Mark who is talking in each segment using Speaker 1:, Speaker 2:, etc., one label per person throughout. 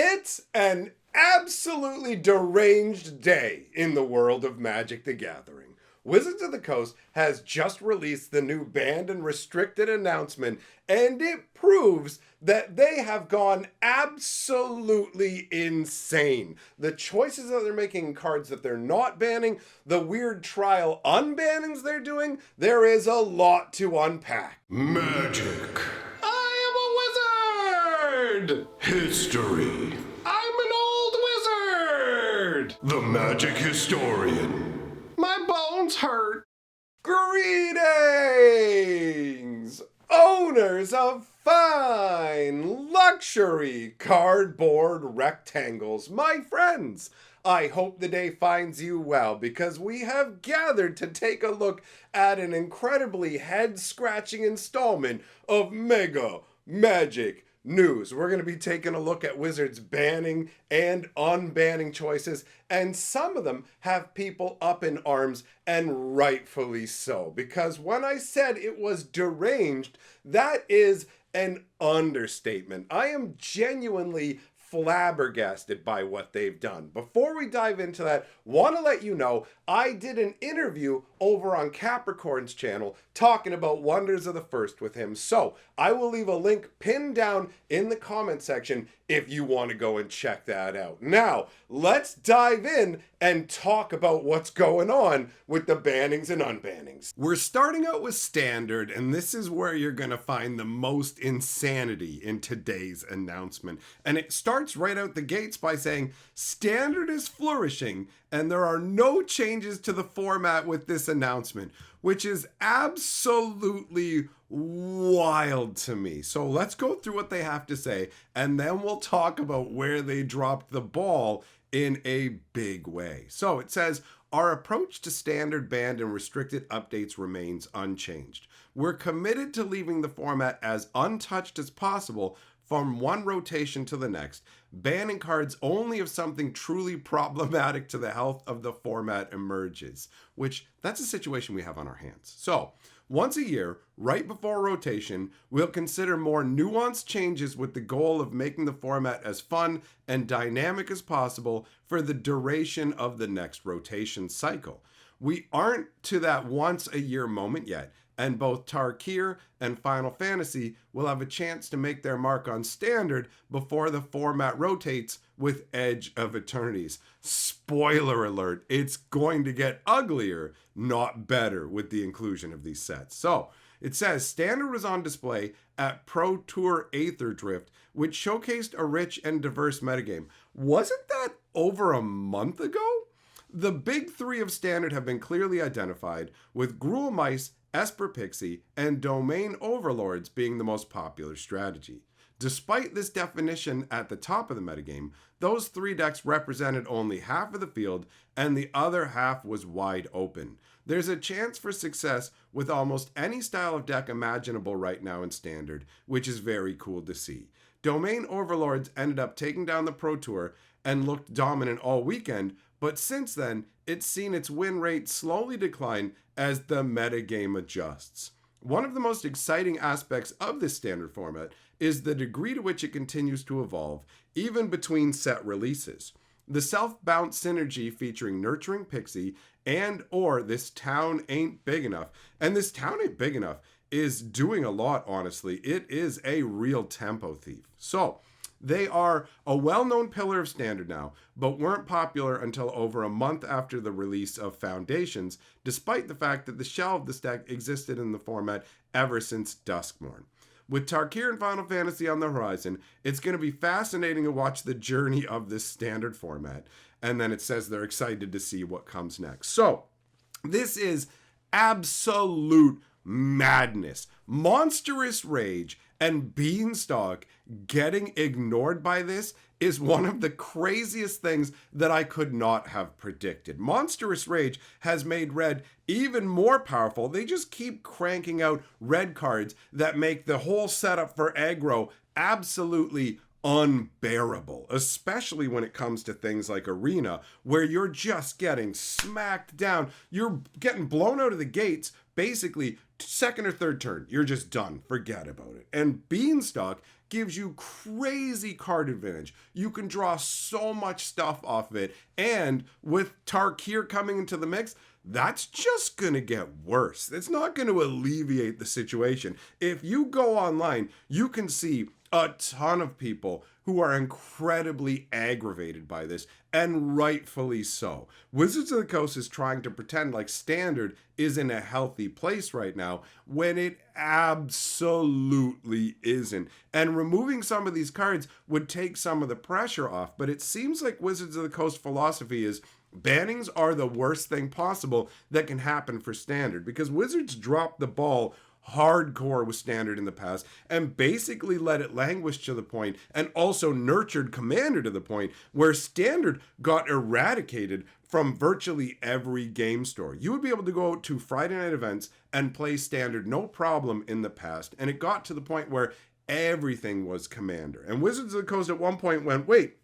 Speaker 1: It's an absolutely deranged day in the world of Magic the Gathering. Wizards of the Coast has just released the new banned and restricted announcement, and it proves that they have gone absolutely insane. The choices that they're making in cards that they're not banning, the weird trial unbannings they're doing, there is a lot to unpack.
Speaker 2: Magic. I am a wizard! History. I'm an old wizard! The magic historian. My bones hurt.
Speaker 1: Greetings, owners of fine luxury cardboard rectangles, my friends. I hope the day finds you well, because we have gathered to take a look at an incredibly head-scratching installment of Mega Magic News. We're going to be taking a look at Wizards banning and unbanning choices, and some of them have people up in arms, and rightfully so, because when I said it was deranged, that is an understatement. I am genuinely flabbergasted by what they've done. Before we dive into that, want to let you know I did an interview over on Capricorn's channel talking about Wonders of the First with him. So I will leave a link pinned down in the comment section if you want to go and check that out. Now, let's dive in and talk about what's going on with the bannings and unbannings. We're starting out with Standard, and this is where you're going to find the most insanity in today's announcement. And it starts right out the gates by saying, Standard is flourishing, and there are no changes to the format with this announcement, which is absolutely wild to me. So let's go through what they have to say, and then we'll talk about where they dropped the ball in a big way. So it says, our approach to standard, banned, and restricted updates remains unchanged. We're committed to leaving the format as untouched as possible from one rotation to the next, banning cards only if something truly problematic to the health of the format emerges, which that's a situation we have on our hands. So once a year, right before rotation, we'll consider more nuanced changes with the goal of making the format as fun and dynamic as possible for the duration of the next rotation cycle. We aren't to that once a year moment yet, and both Tarkir and Final Fantasy will have a chance to make their mark on Standard before the format rotates with Edge of Eternities. Spoiler alert, it's going to get uglier, not better, with the inclusion of these sets. So, it says Standard was on display at Pro Tour Aether Drift, which showcased a rich and diverse metagame. Wasn't that over a month ago? The big three of Standard have been clearly identified, with Gruul Mice, Esper Pixie, and Domain Overlords being the most popular strategy. Despite this definition at the top of the metagame, those three decks represented only half of the field, and the other half was wide open. There's a chance for success with almost any style of deck imaginable right now in Standard, which is very cool to see. Domain Overlords ended up taking down the Pro Tour and looked dominant all weekend, but since then, it's seen its win rate slowly decline as the metagame adjusts. One of the most exciting aspects of this standard format is the degree to which it continues to evolve, even between set releases. The self-bounce synergy featuring Nurturing Pixie and or This Town Ain't Big Enough, and This Town Ain't Big Enough is doing a lot, honestly. It is a real tempo thief. So, they are a well-known pillar of Standard now, but weren't popular until over a month after the release of Foundations, despite the fact that the shell of this deck existed in the format ever since Duskmourn. With Tarkir and Final Fantasy on the horizon, it's going to be fascinating to watch the journey of this Standard format. And then it says they're excited to see what comes next. So, this is absolute madness, monstrous rage, and Beanstalk getting ignored by this is one of the craziest things that I could not have predicted. Monstrous Rage has made red even more powerful. They just keep cranking out red cards that make the whole setup for aggro absolutely unbearable, especially when it comes to things like Arena, where you're just getting smacked down. You're getting blown out of the gates basically second or third turn, you're just done. Forget about it. And Beanstalk gives you crazy card advantage. You can draw so much stuff off of it. And with Tarkir coming into the mix, that's just going to get worse. It's not going to alleviate the situation. If you go online, you can see a ton of people who are incredibly aggravated by this, and rightfully so. Wizards of the Coast is trying to pretend like Standard is in a healthy place right now, when it absolutely isn't. And removing some of these cards would take some of the pressure off, but it seems like Wizards of the Coast philosophy is bannings are the worst thing possible that can happen for Standard, because Wizards dropped the ball hardcore with Standard in the past and basically let it languish to the point, and also nurtured Commander to the point where Standard got eradicated from virtually every game store. You would be able to go to Friday night events and play Standard no problem in the past, and it got to the point where everything was Commander. And Wizards of the Coast at one point went, wait,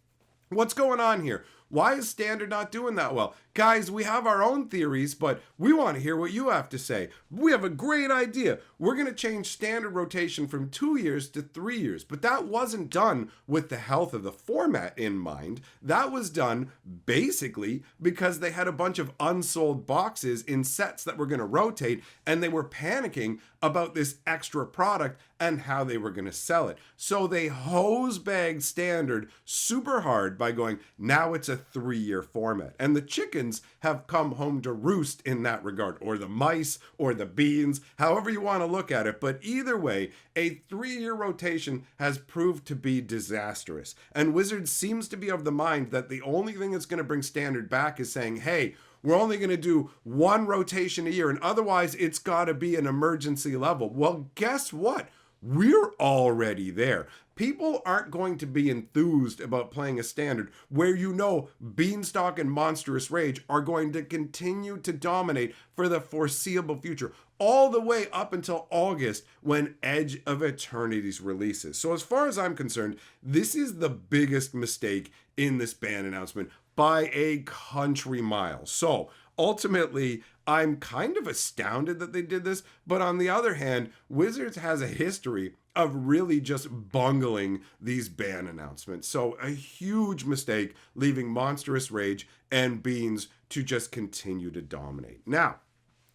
Speaker 1: what's going on here? Why is Standard not doing that well? Guys, we have our own theories, but we want to hear what you have to say. We have a great idea. We're going to change Standard rotation from 2 years to 3 years. But that wasn't done with the health of the format in mind. That was done basically because they had a bunch of unsold boxes in sets that were going to rotate, and they were panicking about this extra product and how they were going to sell it. So they hose-bagged Standard super hard by going, now it's a 3-year format. And the chickens have come home to roost in that regard, or the mice, or the beans, however you want to look at it. But either way, a 3-year rotation has proved to be disastrous. And Wizards seems to be of the mind that the only thing that's going to bring Standard back is saying, hey, we're only going to do one rotation a year, and otherwise it's got to be an emergency level. Well, guess what? We're already there. People aren't going to be enthused about playing a Standard where you know Beanstalk and Monstrous Rage are going to continue to dominate for the foreseeable future, all the way up until August when Edge of Eternities releases. So as far as I'm concerned, this is the biggest mistake in this ban announcement by a country mile. So ultimately, I'm kind of astounded that they did this, but on the other hand, Wizards has a history of really just bungling these ban announcements. So a huge mistake leaving Monstrous Rage and Beans to just continue to dominate. Now,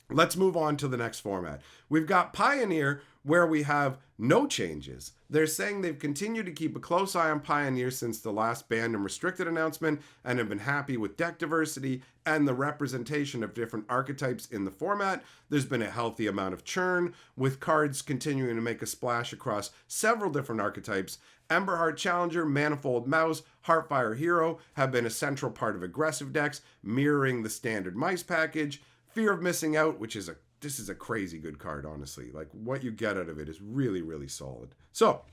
Speaker 1: let's move on to the next format. We've got Pioneer, where we have no changes. They're saying they've continued to keep a close eye on Pioneer since the last banned and restricted announcement, and have been happy with deck diversity and the representation of different archetypes in the format. There's been a healthy amount of churn, with cards continuing to make a splash across several different archetypes. Emberheart Challenger, Manifold Mouse, Heartfire Hero have been a central part of aggressive decks, mirroring the Standard Mice package. Fear of Missing Out, which is this is a crazy good card, honestly. Like, what you get out of it is really, really solid. So,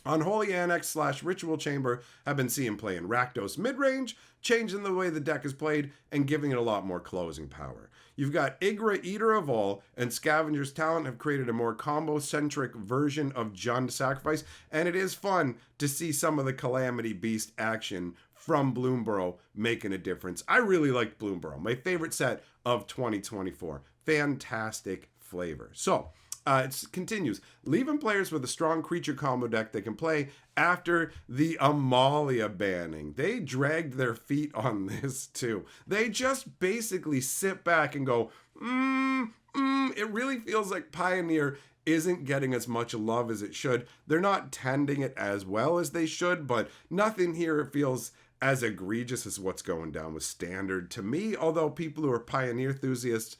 Speaker 1: Unholy Annex / Ritual Chamber have been seen play in Rakdos midrange, changing the way the deck is played and giving it a lot more closing power. You've got Igra, Eater of All, and Scavenger's Talent have created a more combo-centric version of Jund Sacrifice, and it is fun to see some of the Calamity Beast action from Bloomborough making a difference. I really liked Bloomborough, my favorite set of 2024. Fantastic flavor. So, it continues. Leaving players with a strong creature combo deck they can play after the Amalia banning. They dragged their feet on this too. They just basically sit back and go, it really feels like Pioneer isn't getting as much love as it should. They're not tending it as well as they should, but nothing here feels as egregious as what's going down with Standard to me, although people who are Pioneer enthusiasts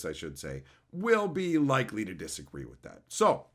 Speaker 1: I should say, will be likely to disagree with that. So,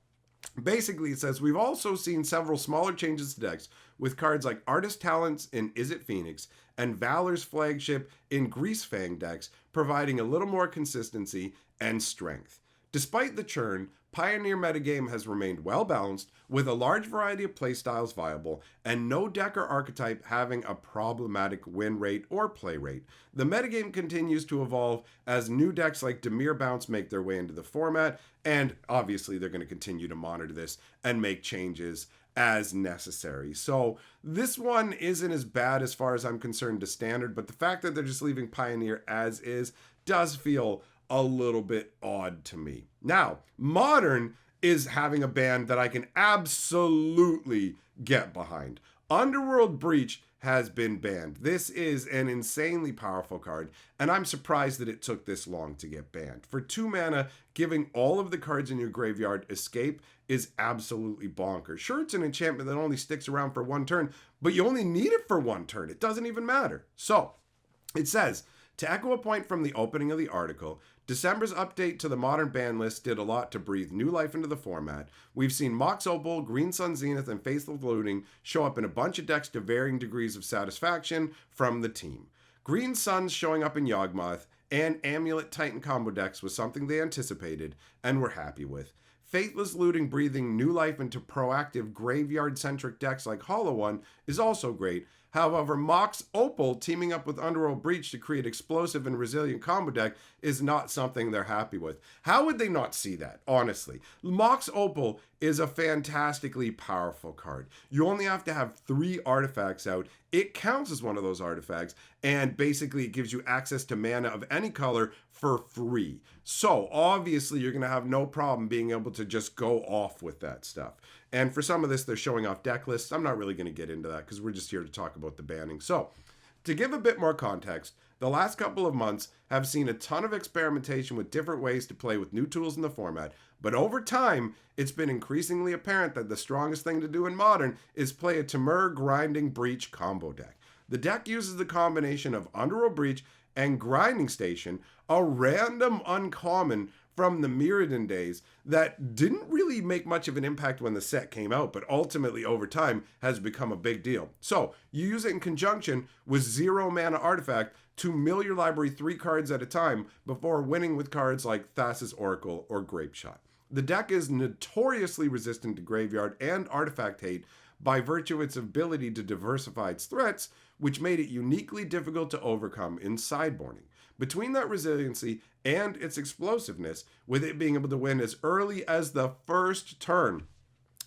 Speaker 1: basically it says, we've also seen several smaller changes to decks with cards like Artist Talents in Is It Phoenix and Valor's Flagship in Greasefang decks, providing a little more consistency and strength. Despite the churn, Pioneer metagame has remained well balanced, with a large variety of playstyles viable, and no deck or archetype having a problematic win rate or play rate. The metagame continues to evolve as new decks like Dimir Bounce make their way into the format, and obviously they're going to continue to monitor this and make changes as necessary. So this one isn't as bad as far as I'm concerned to Standard, but the fact that they're just leaving Pioneer as is does feel a little bit odd to me. Now, Modern is having a ban that I can absolutely get behind. Underworld Breach has been banned. This is an insanely powerful card, and I'm surprised that it took this long to get banned. For 2 mana, giving all of the cards in your graveyard escape is absolutely bonkers. Sure, it's an enchantment that only sticks around for 1 turn, but you only need it for 1 turn. It doesn't even matter. So, it says, to echo a point from the opening of the article, December's update to the Modern ban list did a lot to breathe new life into the format. We've seen Mox Opal, Green Sun Zenith, and Faithful Looting show up in a bunch of decks to varying degrees of satisfaction from the team. Green Sun's showing up in Yawgmoth and Amulet Titan combo decks was something they anticipated and were happy with. Faithless Looting breathing new life into proactive graveyard-centric decks like Hollow One is also great. However, Mox Opal teaming up with Underworld Breach to create explosive and resilient combo deck is not something they're happy with. How would they not see that, honestly? Mox Opal is a fantastically powerful card. You only have to have 3 artifacts out. It counts as one of those artifacts, and basically it gives you access to mana of any color for free. So, obviously, you're going to have no problem being able to just go off with that stuff. And for some of this, they're showing off deck lists. I'm not really going to get into that because we're just here to talk about the banning. So, to give a bit more context, the last couple of months have seen a ton of experimentation with different ways to play with new tools in the format, but over time, it's been increasingly apparent that the strongest thing to do in Modern is play a Temur Grinding Breach combo deck. The deck uses the combination of Underworld Breach and Grinding Station, a random uncommon from the Mirrodin days that didn't really make much of an impact when the set came out, but ultimately over time has become a big deal. So you use it in conjunction with 0 mana artifact to mill your library 3 cards at a time before winning with cards like Thassa's Oracle or Grapeshot. The deck is notoriously resistant to graveyard and artifact hate by virtue of its ability to diversify its threats, which made it uniquely difficult to overcome in sideboarding. Between that resiliency and its explosiveness, with it being able to win as early as the first turn,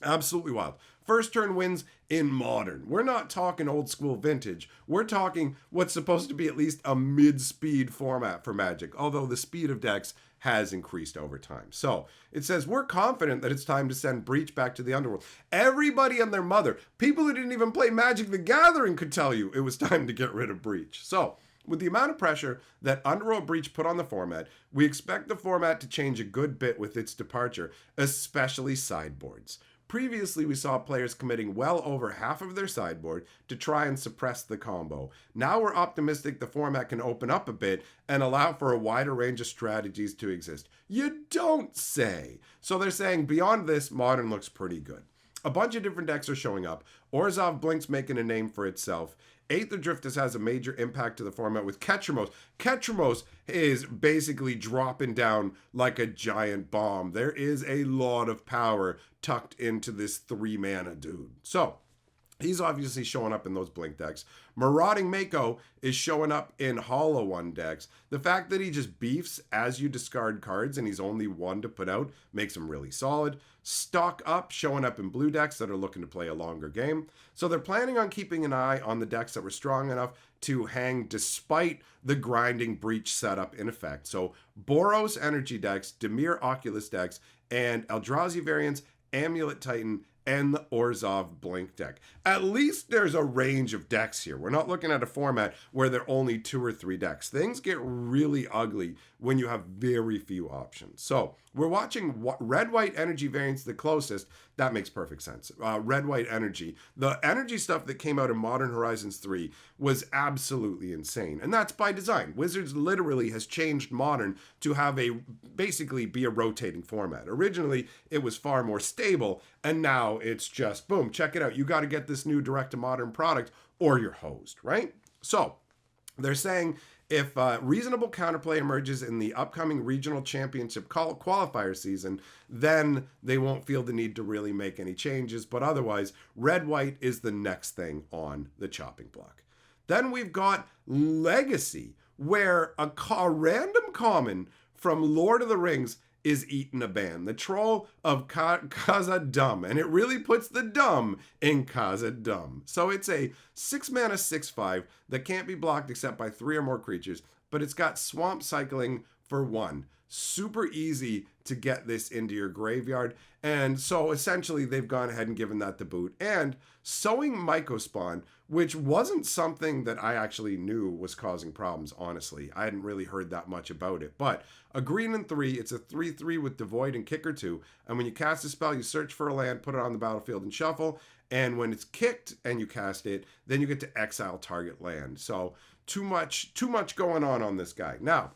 Speaker 1: absolutely wild. First turn wins in Modern. We're not talking old school Vintage. We're talking what's supposed to be at least a mid-speed format for Magic, although the speed of decks has increased over time. So it says, we're confident that it's time to send Breach back to the Underworld. Everybody and their mother, people who didn't even play Magic the Gathering could tell you it was time to get rid of Breach. So with the amount of pressure that Underworld Breach put on the format, we expect the format to change a good bit with its departure, especially sideboards. Previously, we saw players committing well over half of their sideboard to try and suppress the combo. Now we're optimistic the format can open up a bit and allow for a wider range of strategies to exist. You don't say! So they're saying beyond this, Modern looks pretty good. A bunch of different decks are showing up. Orzhov Blink's making a name for itself. Aether Driftus has a major impact to the format with Ketramos. Ketramos is basically dropping down like a giant bomb. There is a lot of power tucked into this 3 mana dude. So, he's obviously showing up in those Blink decks. Marauding Mako is showing up in Hollow One decks. The fact that he just beefs as you discard cards and he's only 1 to put out makes him really solid. Stock Up showing up in blue decks that are looking to play a longer game. So they're planning on keeping an eye on the decks that were strong enough to hang despite the Grinding Breach setup in effect. So Boros Energy decks, Dimir Oculus decks, and Eldrazi variants, Amulet Titan, and the Orzhov Blink deck. At least there's a range of decks here. We're not looking at a format where there are only 2 or 3 decks. Things get really ugly when you have very few options. So we're watching red-white energy variants the closest. That makes perfect sense. Red-white energy. The energy stuff that came out in Modern Horizons 3 was absolutely insane. And that's by design. Wizards literally has changed Modern to have basically be a rotating format. Originally, it was far more stable, and now it's just, boom, check it out. You got to get this new direct-to-modern product or you're hosed, right? So they're saying if reasonable counterplay emerges in the upcoming regional championship qualifier season, then they won't feel the need to really make any changes. But otherwise, red-white is the next thing on the chopping block. Then we've got Legacy, where a random common from Lord of the Rings is eating a ban. The Troll of Khazad-dûm, and it really puts the dumb in Khazad-dûm. So it's a 6 mana 6/5 that can't be blocked except by 3 or more creatures, but it's got swamp cycling for one. Super easy to get this into your graveyard. And so essentially they've gone ahead and given that the boot. And sowing Mycospawn, which wasn't something that I actually knew was causing problems, honestly. I hadn't really heard that much about it. But a green and 3, it's a 3/3 with Devoid and Kicker 2. And when you cast a spell, you search for a land, put it on the battlefield and shuffle. And when it's kicked and you cast it, then you get to exile target land. So too much going on this guy. Now,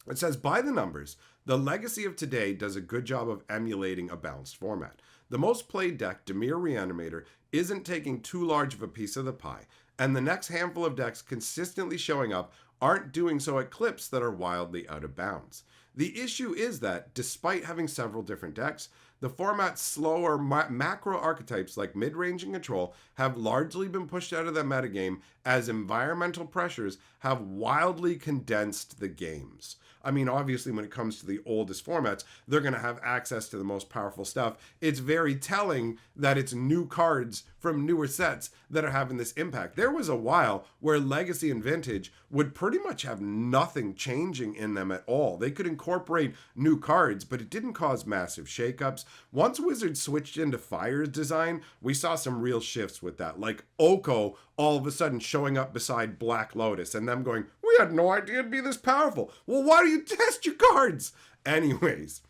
Speaker 1: it says, by the numbers, the Legacy of today does a good job of emulating a balanced format. The most played deck, Dimir Reanimator, isn't taking too large of a piece of the pie, and the next handful of decks consistently showing up aren't doing so at clips that are wildly out of bounds. The issue is that, despite having several different decks, the format's slower macro archetypes like mid-range and control have largely been pushed out of the metagame as environmental pressures have wildly condensed the games. I mean, obviously, when it comes to the oldest formats, they're going to have access to the most powerful stuff. It's very telling that it's new cards from newer sets that are having this impact. There was a while where Legacy and Vintage would pretty much have nothing changing in them at all. They could incorporate new cards, but it didn't cause massive shakeups. Once Wizards switched into Fire's design, we saw some real shifts with that, like Oko all of a sudden showing up beside Black Lotus and them going, we had no idea it'd be this powerful. Well, why do you test your cards? Anyways,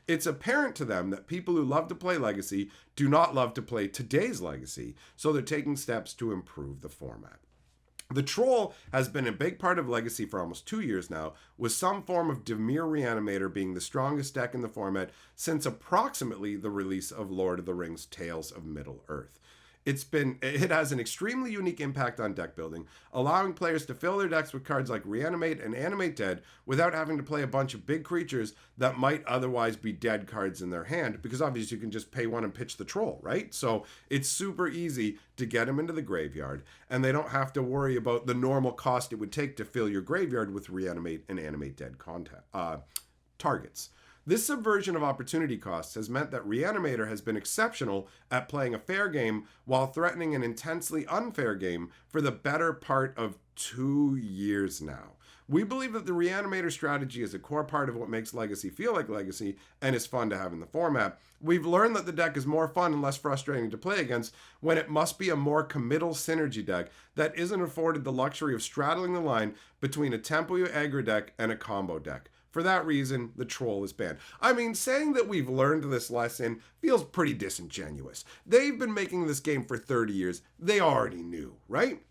Speaker 1: it's apparent to them that people who love to play Legacy do not love to play today's Legacy, so they're taking steps to improve the format. The Troll has been a big part of Legacy for almost 2 years now, with some form of Dimir Reanimator being the strongest deck in the format since approximately the release of Lord of the Rings Tales of Middle-earth. It has an extremely unique impact on deck building, allowing players to fill their decks with cards like Reanimate and Animate Dead without having to play a bunch of big creatures that might otherwise be dead cards in their hand, because obviously you can just pay one and pitch the Troll, right? So it's super easy to get them into the graveyard, and they don't have to worry about the normal cost it would take to fill your graveyard with Reanimate and Animate Dead targets. This subversion of opportunity costs has meant that Reanimator has been exceptional at playing a fair game while threatening an intensely unfair game for the better part of 2 years now. We believe that the Reanimator strategy is a core part of what makes Legacy feel like Legacy and is fun to have in the format. We've learned that the deck is more fun and less frustrating to play against when it must be a more committal synergy deck that isn't afforded the luxury of straddling the line between a Tempo aggro deck and a combo deck. For that reason, the Troll is banned. I mean, saying that we've learned this lesson feels pretty disingenuous. They've been making this game for 30 years. They already knew, right?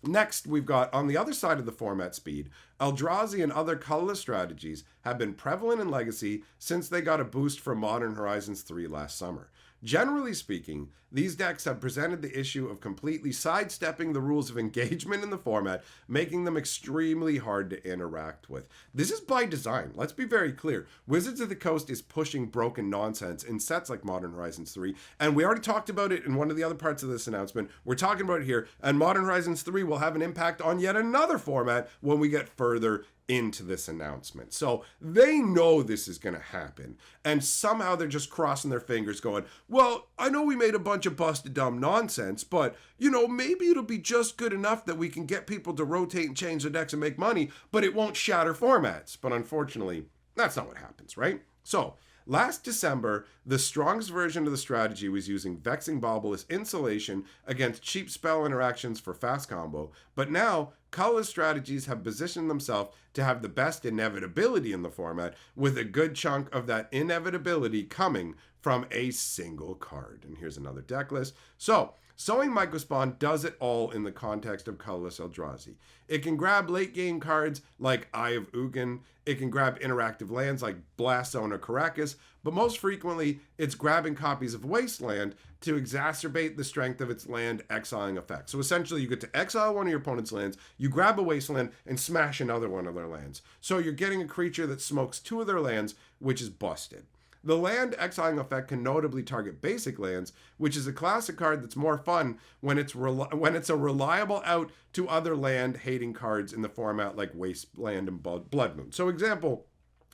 Speaker 1: Next, we've got, on the other side of the format speed, Eldrazi and other colorless strategies have been prevalent in Legacy since they got a boost from Modern Horizons 3 last summer. Generally speaking, these decks have presented the issue of completely sidestepping the rules of engagement in the format, making them extremely hard to interact with. This is by design. Let's be very clear. Wizards of the Coast is pushing broken nonsense in sets like Modern Horizons 3, and we already talked about it in one of the other parts of this announcement. We're talking about it here, and Modern Horizons 3 will have an impact on yet another format when we get further into this announcement. So they know this is going to happen, and somehow they're just crossing their fingers going, well, I know we made a bunch of busted dumb nonsense, but maybe it'll be just good enough that we can get people to rotate and change their decks and make money, but it won't shatter formats. But unfortunately, that's not what happens, right? So last December, the strongest version of the strategy was using Vexing Bauble as insulation against cheap spell interactions for fast combo, but now colorless strategies have positioned themselves to have the best inevitability in the format, with a good chunk of that inevitability coming from a single card. And here's another deck list. So, Sowing Mycospawn does it all in the context of colorless Eldrazi. It can grab late game cards like Eye of Ugin, it can grab interactive lands like Blast Zone or Caracas, but most frequently it's grabbing copies of Wasteland to exacerbate the strength of its land exiling effect. So essentially you get to exile one of your opponent's lands, you grab a Wasteland and smash another one of their lands. So you're getting a creature that smokes 2 of their lands, which is busted. The land exiling effect can notably target basic lands, which is a classic card that's more fun when it's a reliable out to other land hating cards in the format like Wasteland and Blood Moon. So example,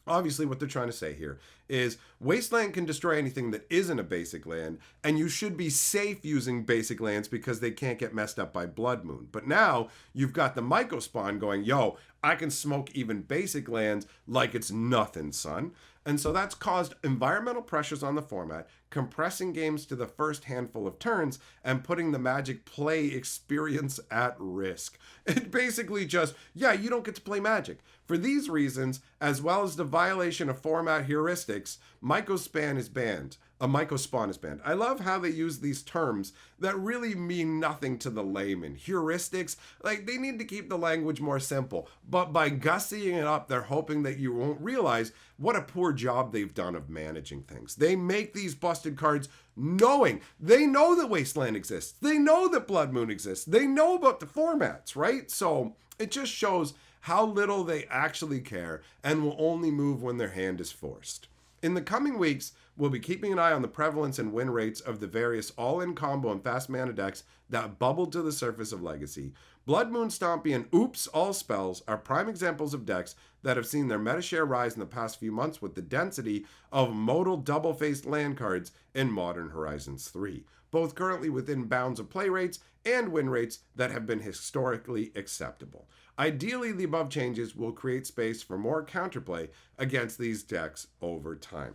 Speaker 1: Obviously, what they're trying to say here is Wasteland can destroy anything that isn't a basic land, and you should be safe using basic lands because they can't get messed up by Blood Moon. But now you've got the Myco spawn going, yo, I can smoke even basic lands like it's nothing, son. And so that's caused environmental pressures on the format, compressing games to the first handful of turns and putting the Magic play experience at risk. It basically just, yeah, you don't get to play Magic. For these reasons, as well as the violation of format heuristics, Myco Spawn is banned. Myco Spawn is banned. I love how they use these terms that really mean nothing to the layman. Heuristics, like, they need to keep the language more simple. But by gussying it up, they're hoping that you won't realize what a poor job they've done of managing things. They make these busted cards knowing. They know that Wasteland exists. They know that Blood Moon exists. They know about the formats, right? So it just shows how little they actually care and will only move when their hand is forced. In the coming weeks, we'll be keeping an eye on the prevalence and win rates of the various all-in combo and fast mana decks that bubbled to the surface of Legacy. Blood Moon Stompy and Oops All Spells are prime examples of decks that have seen their meta share rise in the past few months with the density of modal double-faced land cards in Modern Horizons 3, both currently within bounds of play rates and win rates that have been historically acceptable. Ideally, the above changes will create space for more counterplay against these decks over time.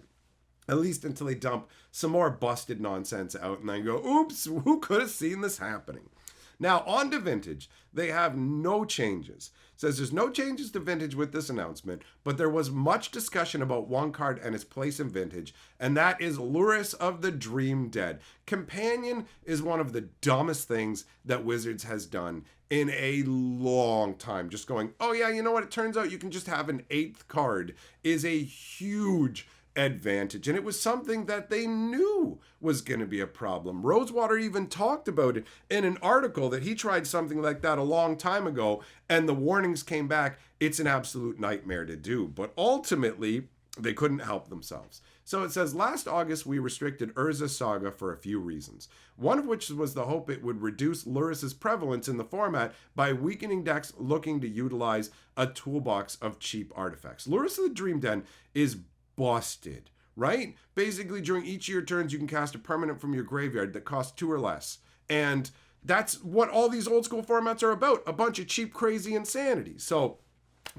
Speaker 1: At least until they dump some more busted nonsense out and then go, oops, who could have seen this happening? Now, on to Vintage, they have no changes. It says there's no changes to Vintage with this announcement, but there was much discussion about one card and its place in Vintage, and that is Lurrus of the Dream Dead. Companion is one of the dumbest things that Wizards has done in a long time. Just going, oh yeah, you know what? It turns out you can just have an 8th card is a huge advantage. And it was something that they knew was going to be a problem. Rosewater even talked about it in an article that he tried something like that a long time ago, and the warnings came back. It's an absolute nightmare to do. But ultimately, they couldn't help themselves. So it says, last August, we restricted Urza's Saga for a few reasons. One of which was the hope it would reduce Lurrus's prevalence in the format by weakening decks looking to utilize a toolbox of cheap artifacts. Lurrus of the Dream Den is busted, right? Basically, during each of your turns, you can cast a permanent from your graveyard that costs 2 or less. And that's what all these old school formats are about. A bunch of cheap, crazy insanity. So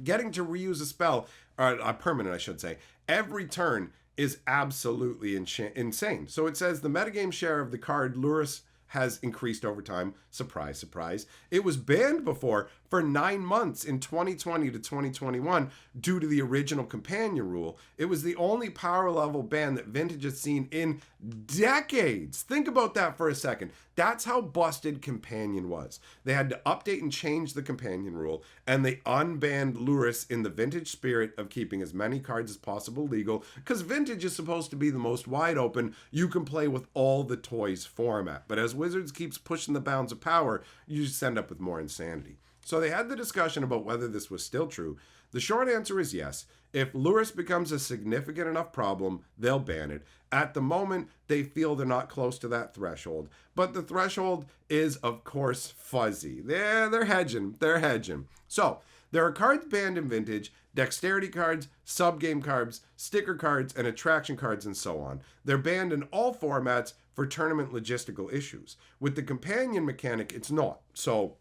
Speaker 1: getting to reuse a spell, or a permanent, I should say, every turn is absolutely insane. So it says the metagame share of the card Lurrus has increased over time. Surprise, surprise. It was banned before for 9 months in 2020 to 2021 due to the original companion rule. It was the only power level ban that Vintage has seen in decades. Think about that for a second. That's how busted companion was. They had to update and change the companion rule, and they unbanned Lurrus in the Vintage spirit of keeping as many cards as possible legal, because Vintage is supposed to be the most wide open, you can play with all the toys format. But as Wizards keeps pushing the bounds of power, you just end up with more insanity. So they had the discussion about whether this was still true. The short answer is yes. If Lurrus becomes a significant enough problem, they'll ban it. At the moment, they feel they're not close to that threshold. But the threshold is, of course, fuzzy. They're hedging. They're hedging. So there are cards banned in Vintage, dexterity cards, sub-game cards, sticker cards, and attraction cards, and so on. They're banned in all formats for tournament logistical issues. With the companion mechanic, it's not. So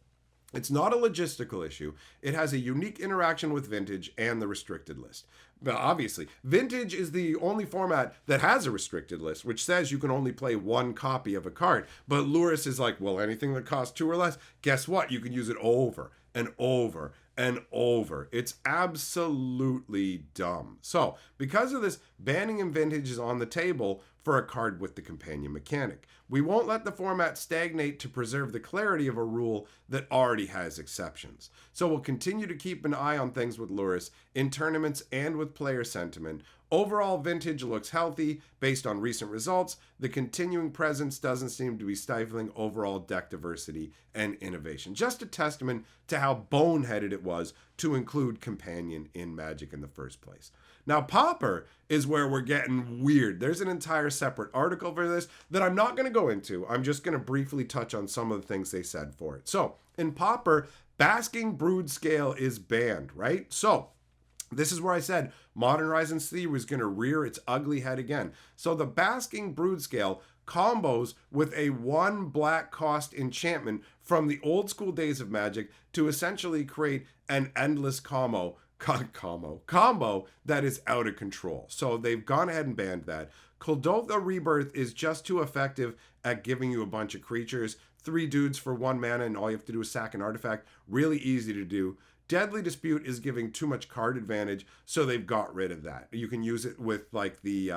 Speaker 1: it's not a logistical issue. It has a unique interaction with Vintage and the restricted list. But obviously, Vintage is the only format that has a restricted list, which says you can only play 1 copy of a card. But Lurrus is like, well, anything that costs 2 or less, guess what? You can use it over and over and over. It's absolutely dumb. So, because of this, banning in Vintage is on the table for a card with the companion mechanic. We won't let the format stagnate to preserve the clarity of a rule that already has exceptions. So we'll continue to keep an eye on things with Lurrus in tournaments and with player sentiment. Overall, Vintage looks healthy based on recent results. The continuing presence doesn't seem to be stifling overall deck diversity and innovation. Just a testament to how boneheaded it was to include Companion in Magic in the first place. Now, Pauper is where we're getting weird. There's an entire separate article for this that I'm not going to go into. I'm just going to briefly touch on some of the things they said for it. So, in Pauper, Basking Brood Scale is banned, right? So, This is where I said Modern Horizons 3 was going to rear its ugly head again. So the Basking Brood Scale combos with a 1 black cost enchantment from the old school days of Magic to essentially create an endless combo that is out of control. So they've gone ahead and banned that. Kuldotha Rebirth is just too effective at giving you a bunch of creatures. 3 dudes for 1 mana, and all you have to do is sack an artifact. Really easy to do. Deadly Dispute is giving too much card advantage, so they've got rid of that. You can use it with like the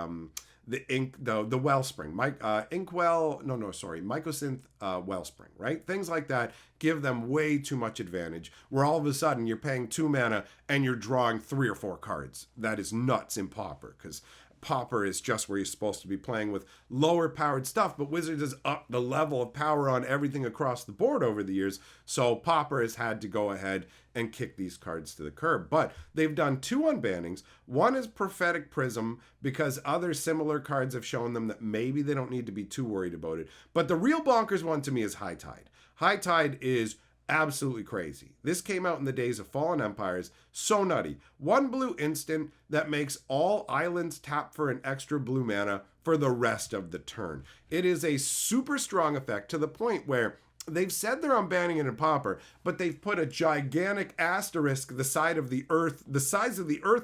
Speaker 1: Wellspring, Mycosynth Wellspring, right? Things like that give them way too much advantage, where all of a sudden you're paying 2 mana and you're drawing 3 or 4 cards. That is nuts in Pauper, because Pauper is just where you're supposed to be playing with lower powered stuff, but Wizards has upped the level of power on everything across the board over the years, so Pauper has had to go ahead and kick these cards to the curb. But they've done 2 unbannings. One is Prophetic Prism, because other similar cards have shown them that maybe they don't need to be too worried about it. But the real bonkers one to me is High Tide. High Tide is absolutely crazy. This came out in the days of Fallen Empires. So nutty. 1 blue instant that makes all islands tap for an extra blue mana for the rest of the turn. It is a super strong effect, to the point where they've said they're unbanning it in Pauper, but they've put a gigantic asterisk the size of the earth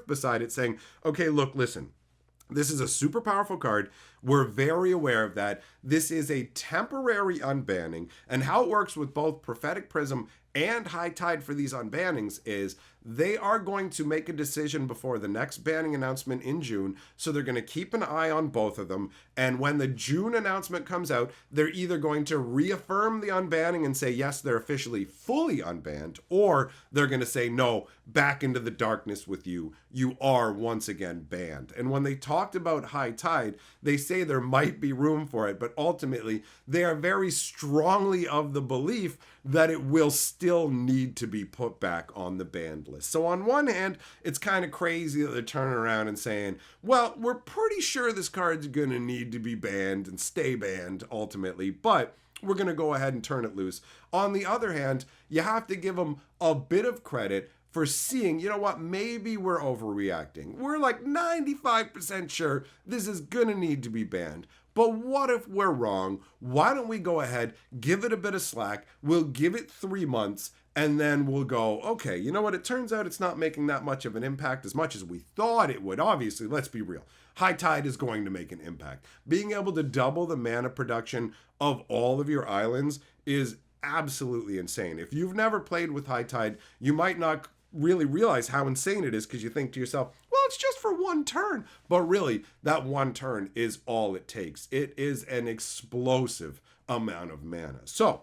Speaker 1: beside it, saying, okay, look, listen, this is a super powerful card. We're very aware of that. This is a temporary unbanning, and how it works with both Prophetic Prism and High Tide for these unbannings is they are going to make a decision before the next banning announcement in June, so they're going to keep an eye on both of them, and when the June announcement comes out, they're either going to reaffirm the unbanning and say, yes, they're officially fully unbanned, or they're going to say, no, back into the darkness with you. You are once again banned. And when they talked about High Tide, they say there might be room for it, but ultimately they are very strongly of the belief that it will still need to be put back on the banned list. So on one hand, it's kind of crazy that they're turning around and saying, well, we're pretty sure this card's going to need to be banned and stay banned ultimately, but we're going to go ahead and turn it loose. On the other hand, you have to give them a bit of credit for seeing, you know what, maybe we're overreacting. We're like 95% sure this is going to need to be banned. But what if we're wrong? Why don't we go ahead, give it a bit of slack, we'll give it 3 months, and then we'll go, okay, you know what, it turns out it's not making that much of an impact as much as we thought it would. Obviously, let's be real. High Tide is going to make an impact. Being able to double the mana production of all of your islands is absolutely insane. If you've never played with High Tide, you might not really realize how insane it is, because you think to yourself, well, it's just for 1 turn. But really, that 1 turn is all it takes. It is an explosive amount of mana. So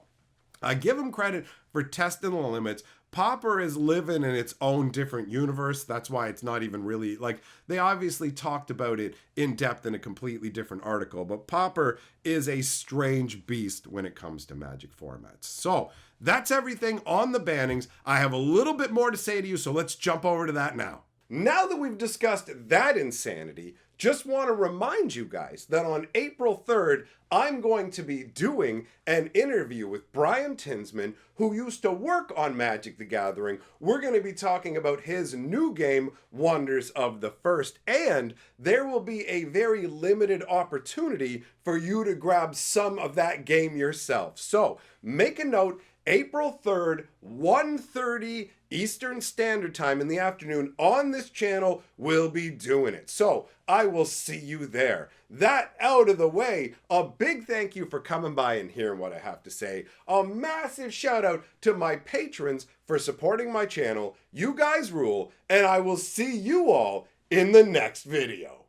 Speaker 1: I give them credit for testing the limits. Pauper is living in its own different universe. That's why it's not even really, like, they obviously talked about it in depth in a completely different article, but Pauper is a strange beast when it comes to Magic formats. So that's everything on the bannings. I have a little bit more to say to you, so let's jump over to that now. Now that we've discussed that insanity, just want to remind you guys that on April 3rd, I'm going to be doing an interview with Brian Tinsman, who used to work on Magic the Gathering. We're going to be talking about his new game, Wonders of the First, and there will be a very limited opportunity for you to grab some of that game yourself. So make a note, April 3rd, 1:30 Eastern Standard Time in the afternoon on this channel, we'll be doing it. So I will see you there. That out of the way, a big thank you for coming by and hearing what I have to say. A massive shout out to my patrons for supporting my channel. You guys rule, and I will see you all in the next video.